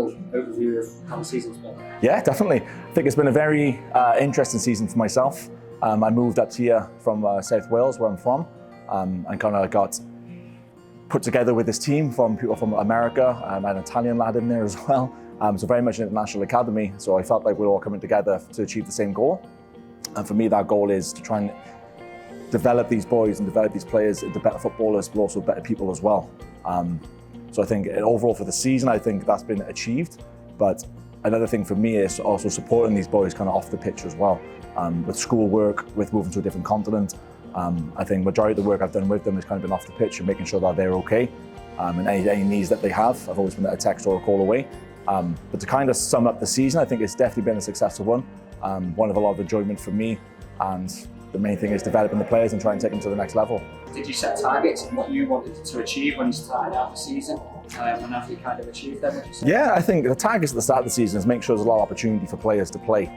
little overview of how the season's been? Yeah, definitely. I think it's been a very interesting season for myself. I moved up here from South Wales, where I'm from, and kind of got put together with this team from people from America, and an Italian lad in there as well. So very much an international academy. So I felt like we're all coming together to achieve the same goal. And for me, that goal is to try and develop these boys and develop these players into better footballers, but also better people as well. So I think overall for the season, I think that's been achieved. But another thing for me is also supporting these boys kind of off the pitch as well. With schoolwork, with moving to a different continent. I think majority of the work I've done with them has kind of been off the pitch and making sure that they're okay. And any needs that they have, I've always been a text or a call away. But to kind of sum up the season, I think it's definitely been a successful one. One of a lot of enjoyment for me, and the main thing is developing the players and trying to take them to the next level. Did you set targets on what you wanted to achieve when you started out the season? And have you kind of achieved them, would you say? Yeah, I think the targets at the start of the season is make sure there's a lot of opportunity for players to play.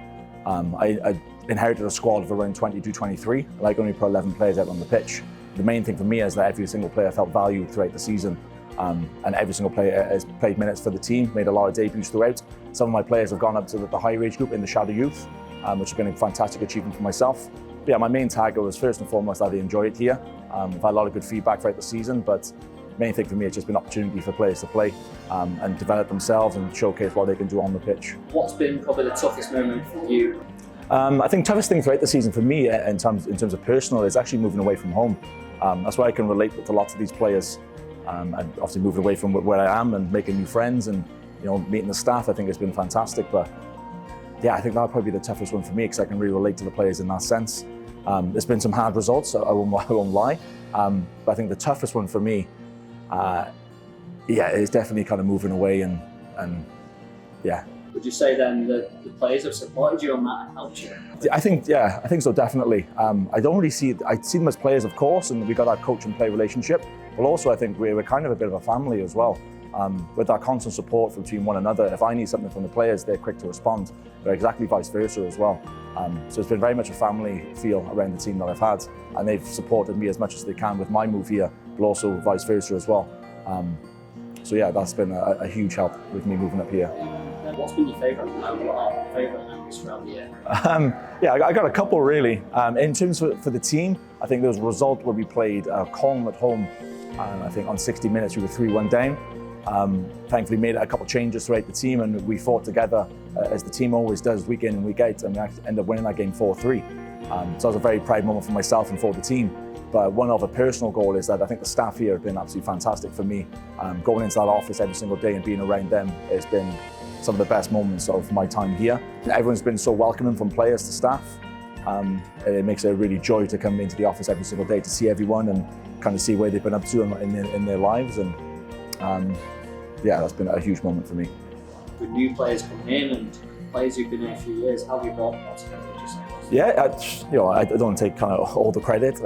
I inherited a squad of around 22-23. I like only put 11 players out on the pitch. The main thing for me is that every single player felt valued throughout the season. And every single player has played minutes for the team, made a lot of debuts throughout. Some of my players have gone up to the higher age group in the shadow youth, which has been a fantastic achievement for myself. But yeah, my main target was first and foremost that they enjoy it here. I've had a lot of good feedback throughout the season, but the main thing for me has just been opportunity for players to play and develop themselves and showcase what they can do on the pitch. What's been probably the toughest moment for you? I think toughest thing throughout the season for me in terms of personal is actually moving away from home. That's why I can relate with a lot of these players. And obviously moving away from where I am and making new friends and meeting the staff, I think it's been fantastic. But yeah, I think that'll probably be the toughest one for me because I can really relate to the players in that sense. There's been some hard results, I won't lie. But I think the toughest one for me, is definitely kind of moving away and yeah. Would you say then that the players have supported you on that and helped you? I think so, definitely. I see them as players, of course, and we got that coach and play relationship. But also, I think we're kind of a bit of a family as well. With that constant support between one another, if I need something from the players, they're quick to respond. But exactly vice versa as well. So it's been very much a family feel around the team that I've had, and they've supported me as much as they can with my move here, but also vice versa as well. So yeah, that's been a huge help with me moving up here. What's been your favourite moment or favourite memories throughout the year? I got a couple really. In terms for the team, I think there was a result where we played Colne at home, and I think on 60 minutes we were 3-1 down. Thankfully made a couple of changes throughout the team, and we fought together as the team always does week in and week out, and we actually ended up winning that game 4-3. So it was a very proud moment for myself and for the team. But one of a personal goal is that I think the staff here have been absolutely fantastic for me. Going into that office every single day and being around them has been some of the best moments of my time here. Everyone's been so welcoming from players to staff. It makes it a really joy to come into the office every single day to see everyone and kind of see where they've been up to in their lives. And yeah, that's been a huge moment for me. With new players coming in and players who've been here a few years, how have you brought them all together, would you say? Yeah, I don't want to take kind of all the credit.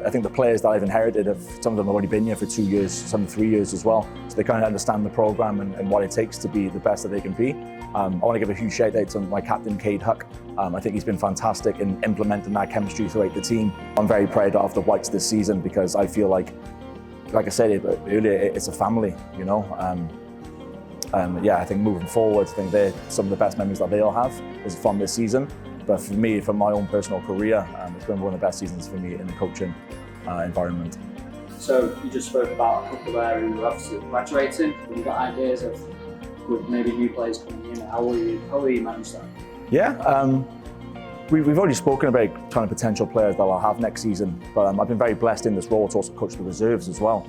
I think the players that I've inherited, some of them have already been here for 2 years, some 3 years as well. So they kind of understand the program and what it takes to be the best that they can be. I want to give a huge shout out to my captain, Cade Huck. I think he's been fantastic in implementing that chemistry throughout the team. I'm very proud of the Whites this season because I feel like I said earlier, it's a family, yeah, I think moving forward, I think they're some of the best memories that they'll have is from this season. But for me, from my own personal career, it's been one of the best seasons for me in the coaching environment. So you just spoke about a couple there who are obviously graduating. Have you got ideas of with maybe new players coming in? How will you manage that? Yeah, we've already spoken about kind of potential players that I'll have next season. But I've been very blessed in this role to also coach the reserves as well.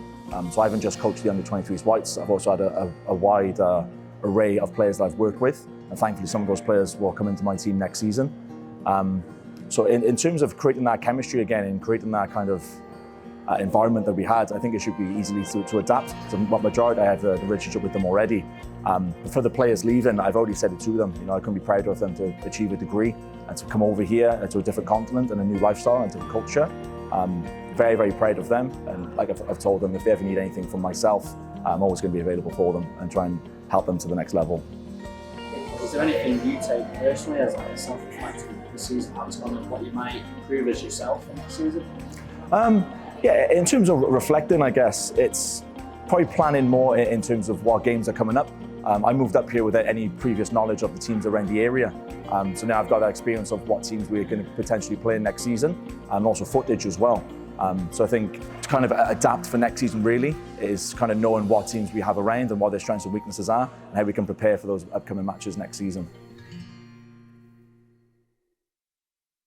So I haven't just coached the under-23s Whites. I've also had a wide array of players that I've worked with. And thankfully, some of those players will come into my team next season. So in terms of creating that chemistry again and creating that kind of environment that we had, I think it should be easily to adapt. So majority, I have the relationship with them already. But for the players leaving, I've already said it to them. I couldn't be prouder of them to achieve a degree and to come over here to a different continent and a new lifestyle and to a culture. Very, very proud of them. And like I've told them, if they ever need anything from myself, I'm always going to be available for them and try and help them to the next level. Is there anything you take personally as like a self-reflection of the season, how it's gone and what you might improve as yourself in the season? Yeah, in terms of reflecting, I guess, it's probably planning more in terms of what games are coming up. I moved up here without any previous knowledge of the teams around the area. So now I've got that experience of what teams we're going to potentially play next season, and also footage as well. So I think to kind of adapt for next season really is kind of knowing what teams we have around and what their strengths and weaknesses are, and how we can prepare for those upcoming matches next season.